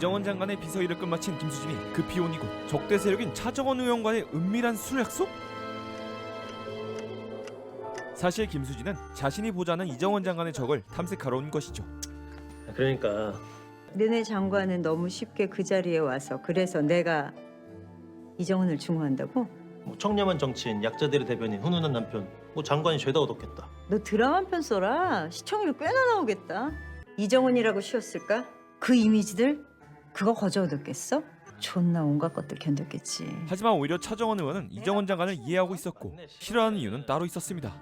이정원 장관의 비서일을 끝마친 김수진이 급히 온 이곳. 적대 세력인 차정원 의원과의 은밀한 술 약속? 사실 김수진은 자신이 보좌하는 이정원 장관의 적을 탐색하러 온 것이죠. 그러니까 너네 장관은 너무 쉽게 그 자리에 와서 그래서 내가 이정원을 중호한다고? 뭐 청렴한 정치인, 약자들의 대변인, 훈훈한 남편, 뭐 장관이 죄다 얻었겠다. 너 드라마 한 편 써라. 시청률 꽤나 나오겠다. 이정원이라고 쉬었을까? 그 이미지들? 그거 거저 얻었겠어? 존나 온갖 것들 견뎠겠지. 하지만 오히려 차정원 의원은 이정원 장관을 이해하고 있었고 싫어하는 이유는 따로 있었습니다.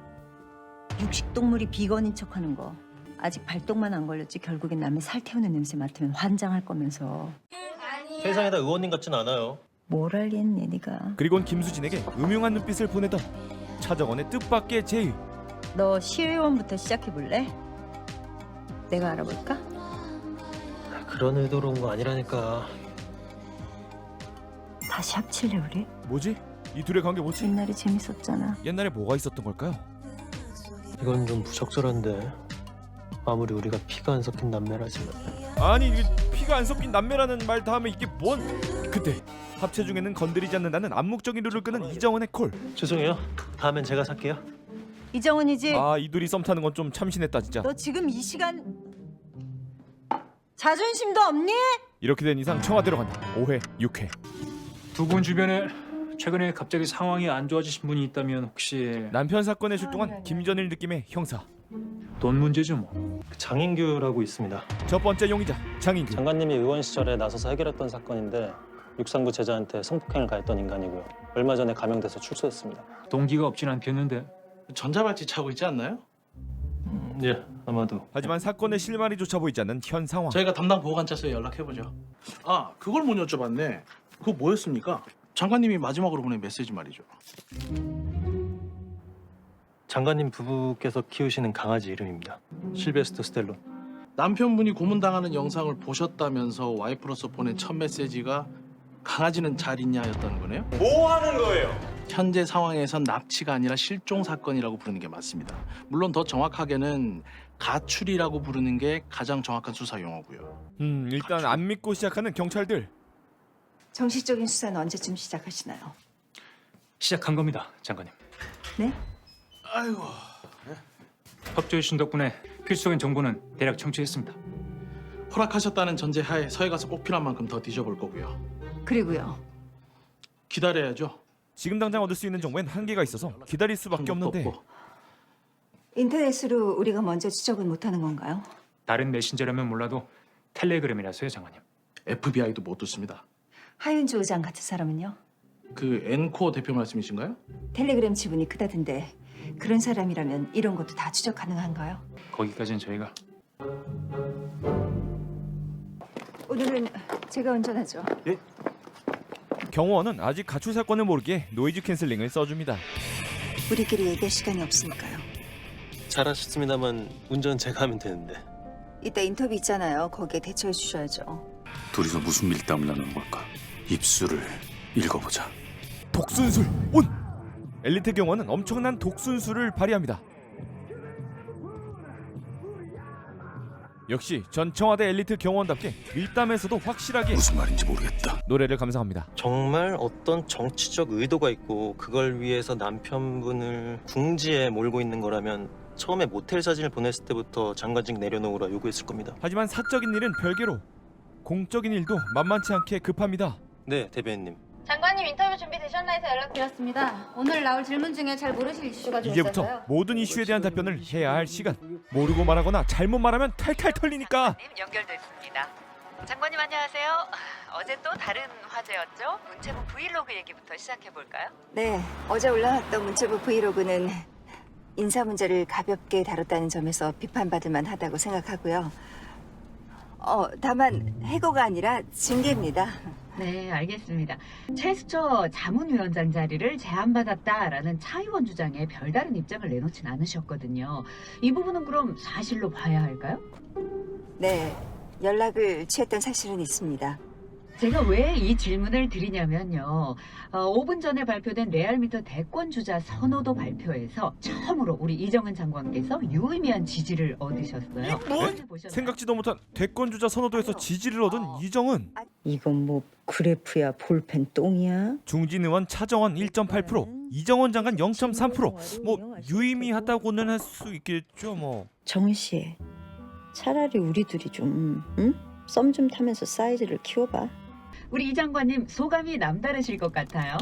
육식동물이 비건인 척하는 거. 아직 발동만 안 걸렸지 결국엔 남의 살 태우는 냄새 맡으면 환장할 거면서. 세상에다 의원님 같진 않아요. 뭘 알겠니 네가. 그리곤 김수진에게 음흉한 눈빛을 보내던 차정원의 뜻밖의 제의. 너 시의원부터 시작해볼래? 내가 알아볼까? 그런 의도로 온 거 아니라니까. 다시 합칠래 우리? 뭐지? 이 둘의 관계 뭐지? 옛날이 재밌었잖아. 옛날에 뭐가 있었던 걸까요? 이건 좀 부적절한데. 아무리 우리가 피가 안 섞인 남매라지만. 아니 이게 피가 안 섞인 남매라는 말 다음에 이게 뭔? 그때 합체 중에는 건드리지 않는다는 암묵적인 룰을 끄는 이정원의 콜. 죄송해요. 다음엔 제가 살게요. 이정원이지? 아 이 둘이 썸 타는 건 좀 참신했다 진짜. 너 지금 이 시간 자존심도 없니? 이렇게 된 이상 청와대로 간다. 5회, 6회. 두 분 주변에 최근에 갑자기 상황이 안 좋아지신 분이 있다면 혹시 남편 사건에 출동한 김전일 느낌의 형사. 돈 문제죠 뭐. 장인규라고 있습니다. 첫 번째 용의자 장인규. 장관님이 의원 시절에 나서서 해결했던 사건인데 육상부 제자한테 성폭행을 가했던 인간이고요. 얼마 전에 감형돼서 출소했습니다. 동기가 없진 않겠는데. 전자발찌 차고 있지 않나요? 예, 아마도. 하지만 사건의 실마리 조차 보이지 않는 현 상황. 저희가 담당 보호관찰소에 연락해보죠. 아, 그걸 못 여쭤봤네. 그거 뭐였습니까? 장관님이 마지막으로 보낸 메시지 말이죠. 장관님 부부께서 키우시는 강아지 이름입니다. 실베스터 스텔론. 남편분이 고문당하는 영상을 보셨다면서 와이프로서 보낸 첫 메시지가 강아지는 잘 있냐였다는 거네요? 뭐 하는 거예요? 현재 상황에선 납치가 아니라 실종 사건이라고 부르는 게 맞습니다. 물론 더 정확하게는 가출이라고 부르는 게 가장 정확한 수사 용어고요. 일단 안 믿고 시작하는 경찰들. 정식적인 수사는 언제쯤 시작하시나요? 시작한 겁니다, 장관님. 네? 아이고. 협조해 주신 덕분에 필수적인 정보는 대략 청취했습니다. 허락하셨다는 전제 하에 서해 가서 꼭 필요한 만큼 더 뒤져볼 거고요. 그리고요. 기다려야죠. 지금 당장 얻을 수 있는 정보엔 한계가 있어서 기다릴 수밖에 한 것도 없는데. 없고. 인터넷으로 우리가 먼저 추적을 못하는 건가요? 다른 메신저라면 몰라도 텔레그램이라서요, 장관님. FBI도 못 듣습니다. 하윤주 의장 같은 사람은요? 그 엔코어 대표 말씀이신가요? 텔레그램 지분이 크다던데 그런 사람이라면 이런 것도 다 추적 가능한가요? 거기까지는 저희가. 오늘은 제가 운전하죠. 경호원은 아직 가출 사건을 모르기에 노이즈 캔슬링을 써줍니다. 우리끼리 얘기할 시간이 없으니까요. 잘하셨습니다만 운전 제가 하면 되는데. 이따 인터뷰 있잖아요. 거기에 대처해 주셔야죠. 둘이서 무슨 밀담을 나누는 걸까? 입술을 읽어보자. 독순술 온! 엘리트 경호원은 엄청난 독순술을 발휘합니다. 역시 전 청와대 엘리트 경호원답게 밀담에서도 확실하게 무슨 말인지 모르겠다. 노래를 감상합니다. 정말 어떤 정치적 의도가 있고 그걸 위해서 남편분을 궁지에 몰고 있는 거라면 처음에 모텔 사진을 보냈을 때부터 장관직 내려놓으라 요구했을 겁니다. 하지만 사적인 일은 별개로 공적인 일도 만만치 않게 급합니다. 네, 대변인님. 장관님 인터뷰 준비되셨나 해서 연락드렸습니다. 오늘 나올 질문 중에 잘 모르실 이슈가 좀 이제부터 있어서요. 모든 이슈에 대한 답변을 해야 할 시간. 모르고 말하거나 잘못 말하면 탈탈 털리니까. 연결됐습니다. 장관님 안녕하세요. 어제 또 다른 화제였죠? 문체부 브이로그 얘기부터 시작해 볼까요? 네, 어제 올라왔던 문체부 브이로그는 인사 문제를 가볍게 다뤘다는 점에서 비판받을 만하다고 생각하고요. 다만 해고가 아니라 징계입니다. 네, 알겠습니다. 최수처 자문위원장 자리를 제안받았다라는 차 의원 주장에 별다른 입장을 내놓진 않으셨거든요. 이 부분은 그럼 사실로 봐야 할까요? 네, 연락을 취했던 사실은 있습니다. 제가 왜 이 질문을 드리냐면요. 5분 전에 발표된 레알미터 대권 주자 선호도 발표에서 처음으로 우리 이정은 장관께서 유의미한 지지를 얻으셨어요. 어제 보셨나요? 생각지도 못한 대권 주자 선호도에서 지지를 얻은 이정은. 이건 뭐 그래프야 볼펜 똥이야? 중진 의원 차정원 1.8%, 이정원 장관 0.3%. 뭐 유의미하다고는 할 수 있겠죠 뭐. 정은 씨, 차라리 우리 둘이 좀 썸 좀 타면서 사이즈를 키워봐. 우리 이 장관님 소감이 남다르실 것 같아요.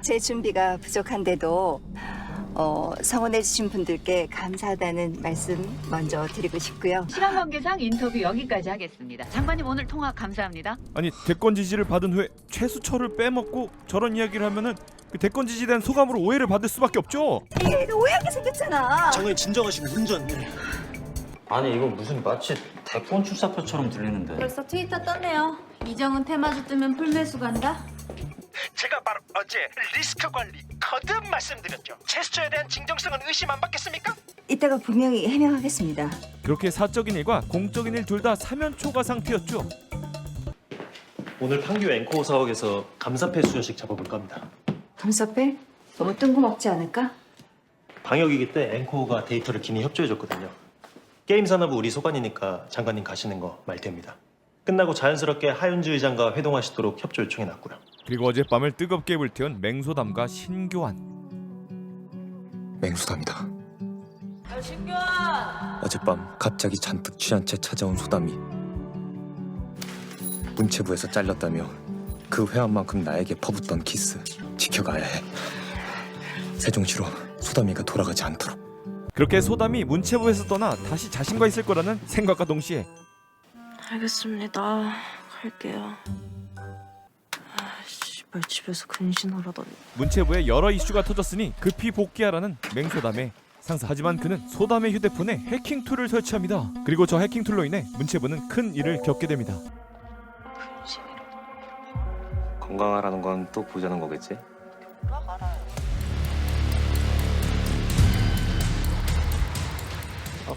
제 준비가 부족한데도 성원해 주신 분들께 감사하다는 말씀 먼저 드리고 싶고요. 시간 관계상 인터뷰 여기까지 하겠습니다. 장관님 오늘 통화 감사합니다. 아니 대권 지지를 받은 후에 최수철을 빼먹고 저런 이야기를 하면은 그 대권 지지에 대한 소감으로 오해를 받을 수밖에 없죠. 오해하게 생겼잖아. 장관님 진정하시고 운전. 아니 이거 무슨 마치 대권 출사표처럼 들리는데. 벌써 트위터 떴네요. 이정은 테마주 뜨면 풀매수 간다. 제가 바로 어제 리스크 관리 거듭 말씀드렸죠. 제스처에 대한 진정성은 의심 안 받겠습니까? 이따가 분명히 해명하겠습니다. 그렇게 사적인 일과 공적인 일 둘 다 사면초가 상태였죠. 오늘 판교 앵커 사옥에서 감사패 수여식 잡아볼까 합니다. 감사패? 너무 뜬금없지 않을까? 방역위기 때 앵커가 데이터를 기니 협조해줬거든요. 게임 산업은 우리 소관이니까 장관님 가시는 거 말됩니다. 끝나고 자연스럽게 하윤주 의장과 회동하시도록 협조 요청해놨고요. 그리고 어젯밤을 뜨겁게 불태운 맹소담과 신교환. 맹소담이다. 어젯밤 갑자기 잔뜩 취한 채 찾아온 소담이 문체부에서 잘렸다며 그 회한만큼 나에게 퍼붓던 키스 지켜가야 해. 세종시로 소담이가 돌아가지 않도록. 그렇게 소담이 문체부에서 떠나 다시 자신과 있을 거라는 생각과 동시에 알겠습니다. 갈게요. 씨발 집에서 근신하라더니. 문체부에 여러 이슈가 터졌으니 급히 복귀하라는 맹소담의 상사. 하지만 그는 소담의 휴대폰에 해킹 툴을 설치합니다. 그리고 저 해킹 툴로 인해 문체부는 큰 일을 겪게 됩니다. 건강하라는 건 또 보자는 거겠지?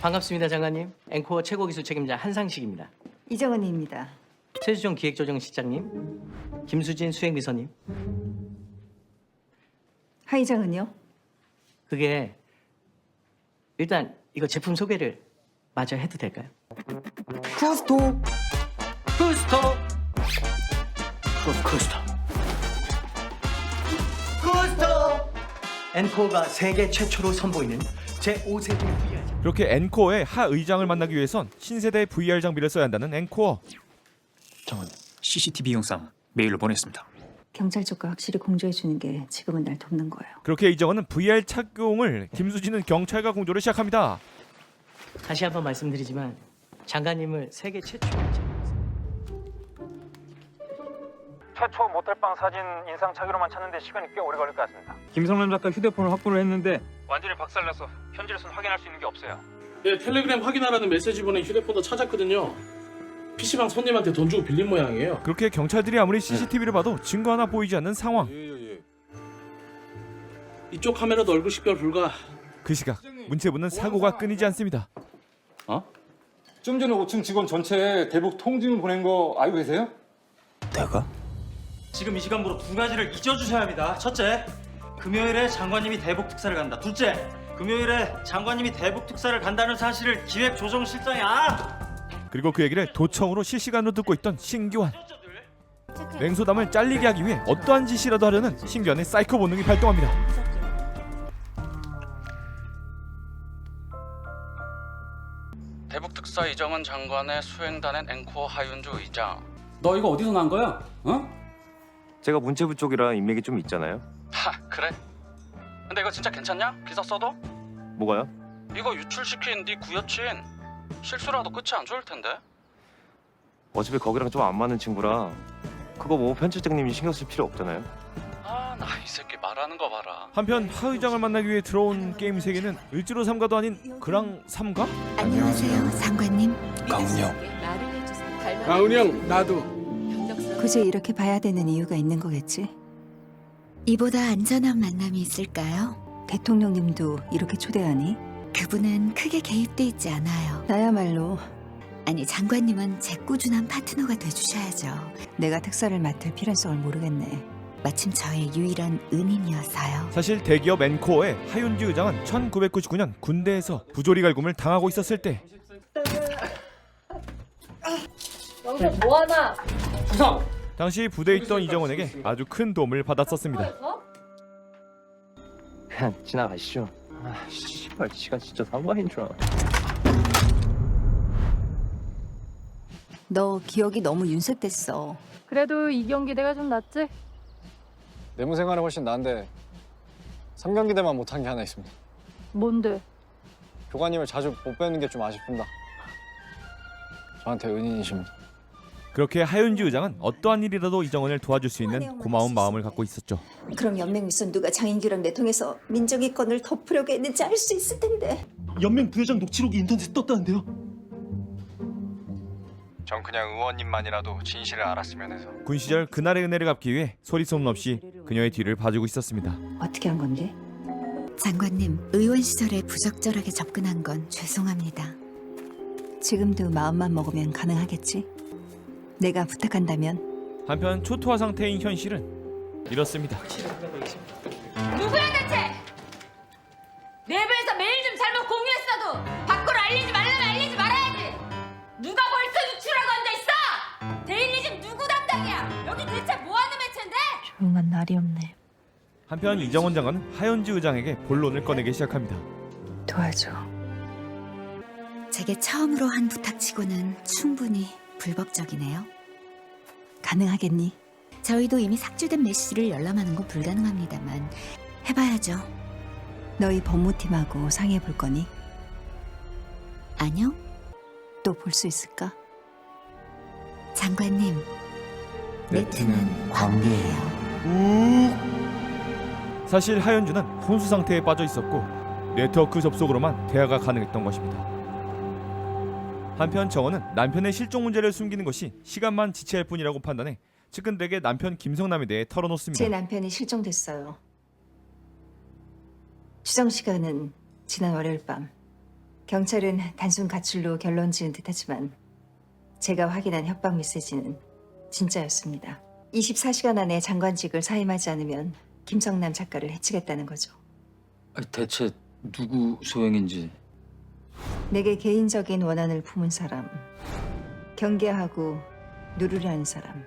반갑습니다 장관님. 앵커 최고 기술 책임자 한상식입니다. 이정은입니다. 최수종 기획조정실장님, 김수진 수행비서님. 하이정은요? 그게 일단 이거 제품 소개를 마저 해도 될까요? 쿠스토. 쿠스토. 앵커가 세계 최초로 선보이는 제5세대 VR. 그렇게 앵코어의 하 의장을 만나기 위해선 신세대 VR 장비를 써야 한다는 앵코어. 장관, CCTV 영상 메일로 보냈습니다. 경찰 쪽과 확실히 공조해 주는 게 지금은 날 돕는 거예요. 그렇게 이정은은 VR 착용을, 김수진은 경찰과 공조를 시작합니다. 다시 한번 말씀드리지만 장관님을 세계 최초. 최초 모텔방 사진 인상 차기로만 찾는데 시간이 꽤 오래 걸릴 것 같습니다. 김성남 작가 휴대폰을 확보를 했는데 완전히 박살나서 현재로선 확인할 수 있는 게 없어요. 네, 텔레그램 확인하라는 메시지 보낸 휴대폰도 찾았거든요. PC방 손님한테 돈 주고 빌린 모양이에요. 그렇게 경찰들이 아무리 CCTV를 봐도 증거 하나 보이지 않는 상황. 이쪽 카메라도 얼굴 식별 불가. 그 시각 문체부는 사고가 끊이지 않습니다. 좀 전에 5층 직원 전체에 대북 통지문 보낸 거 알고 계세요? 내가? 지금 이 시간부로 두 가지를 잊어주셔야 합니다. 첫째, 금요일에 장관님이 대북 특사를 간다. 둘째, 금요일에 장관님이 대북 특사를 간다는 사실을 기획조정실장이 그리고 그 얘기를 도청으로 실시간으로 듣고 있던 신교환. 맹소담을 잘리게 하기 위해 어떠한 짓이라도 하려는 신교환의 사이코 본능이 발동합니다. 대북 특사 이정은 장관의 수행단엔 앵커 하윤주 의장. 너 이거 어디서 난 거야? 제가 문체부 쪽이라 인맥이 좀 있잖아요. 하, 그래? 근데 이거 진짜 괜찮냐? 기사 써도? 뭐가요? 이거 유출시킨 네 구여친 실수라도 끝이 안 좋을 텐데. 어차피 거기랑 좀 안 맞는 친구라 그거 뭐 편집장님이 신경 쓸 필요 없잖아요. 아, 나 이 새끼 말하는 거 봐라. 한편 하 의장을 만나기 위해 들어온 게임 세계는 을지로 삼가도 아닌 그랑 삼가? 안녕하세요, 상관님. 강훈 형. 가은이 형, 나도. 굳이 이렇게 봐야 되는 이유가 있는 거겠지? 이보다 안전한 만남이 있을까요? 대통령님도 이렇게 초대하니? 그분은 크게 개입돼 있지 않아요. 나야말로 아니, 장관님은 제 꾸준한 파트너가 돼주셔야죠. 내가 특사를 맡을 필요성을 모르겠네. 마침 저의 유일한 은인이어서요. 사실 대기업 엔코어의 하윤주 의장은 1999년 군대에서 부조리 갈굼을 당하고 있었을 때 여기서 뭐하나? 구성! 당시 부대에 있던 이정원에게 아주 큰 도움을 받았었습니다. 그냥 지나가시죠. 씨발 지가 진짜 사과인 줄 알아. 너 기억이 너무 윤색됐어. 그래도 이 경기 내가 좀 낫지? 내무 생활이 훨씬 나은데 3경기 대만 못한 게 하나 있습니다. 뭔데? 교관님을 자주 못 뵈는 게 좀 아쉽습니다. 저한테 은인이십니다. 그렇게 하윤주 의장은 어떠한 일이라도 이정원을 도와줄 수 있는 고마운 마음을 갖고 있었죠. 그럼 연맹에서 누가 장인규랑 내통해서 민정이 건을 덮으려고 했는지 알 수 있을 텐데. 연맹 부회장 녹취록이 인터넷에 떴다는데요? 전 그냥 의원님만이라도 진실을 알았으면 해서. 군 시절 그날의 은혜를 갚기 위해 소리 소문 없이 그녀의 뒤를 봐주고 있었습니다. 어떻게 한 건데? 장관님, 의원 시절에 부적절하게 접근한 건 죄송합니다. 지금도 마음만 먹으면 가능하겠지? 내가 부탁한다면? 한편 초토화 상태인 현실은 이렇습니다. 누구야 대체? 내부에서 메일 좀 잘못 공유했어도 밖으로 알리지 말라면 알리지 말아야지. 누가 벌써 유출하고 앉아있어? 데일리즘 누구 담당이야? 여기 대체 뭐하는 매체인데? 조용한 날이 없네. 한편 이정원 장관은 하윤주 의장에게 본론을 꺼내기 시작합니다. 도와줘. 제게 처음으로 한 부탁치고는 충분히 불법적이네요. 가능하겠니? 저희도 이미 삭제된 메시지를 열람하는 건 불가능합니다만 해봐야죠. 너희 법무팀하고 상의해 볼 거니? 아니요. 또 볼 수 있을까? 장관님, 내 팀은 사실 하윤주는 혼수 상태에 빠져 있었고 네트워크 접속으로만 대화가 가능했던 것입니다. 한편 정원은 남편의 실종 문제를 숨기는 것이 시간만 지체할 뿐이라고 판단해 측근들에게 남편 김성남에 대해 털어놓습니다. 제 남편이 실종됐어요. 추정 시간은 지난 월요일 밤. 경찰은 단순 가출로 결론 지은 듯하지만 제가 확인한 협박 메시지는 진짜였습니다. 24시간 안에 장관직을 사임하지 않으면 김성남 작가를 해치겠다는 거죠. 대체 누구 소행인지. 내게 개인적인 원한을 품은 사람, 경계하고 누르려는 사람,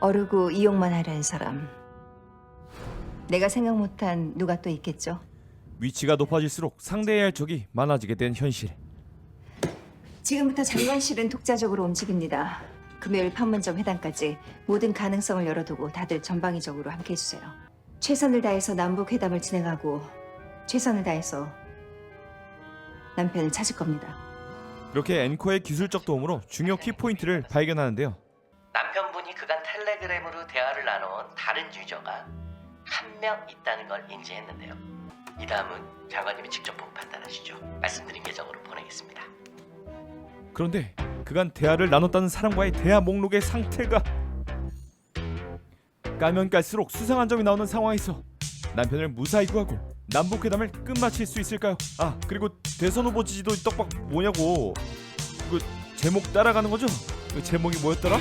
어르고 이용만 하려는 사람. 내가 생각 못한 누가 또 있겠죠? 위치가 높아질수록 상대해야 할 적이 많아지게 된 현실. 지금부터 장관실은 독자적으로 움직입니다. 금요일 판문점 회담까지 모든 가능성을 열어두고 다들 전방위적으로 함께해 주세요. 최선을 다해서 남북 회담을 진행하고 최선을 다해서 남편을 찾을 겁니다. 이렇게 엔코의 기술적 도움으로 중요 키포인트를 발견하는데요. 남편분이 그간 텔레그램으로 대화를 나눈 다른 유저가 한 명 있다는 걸 인지했는데요. 이 다음은 장관님이 직접 보고 판단하시죠. 말씀드린 계정으로 보내겠습니다. 그런데 그간 대화를 나눴다는 사람과의 대화 목록의 상태가 까면 깔수록 수상한 점이 나오는 상황에서 남편을 무사히 구하고 남북회담을 끝마칠 수 있을까요? 아, 그리고 대선 후보 지지도 떡밥 뭐냐고. 그 제목 따라가는 거죠? 그 제목이 뭐였더라?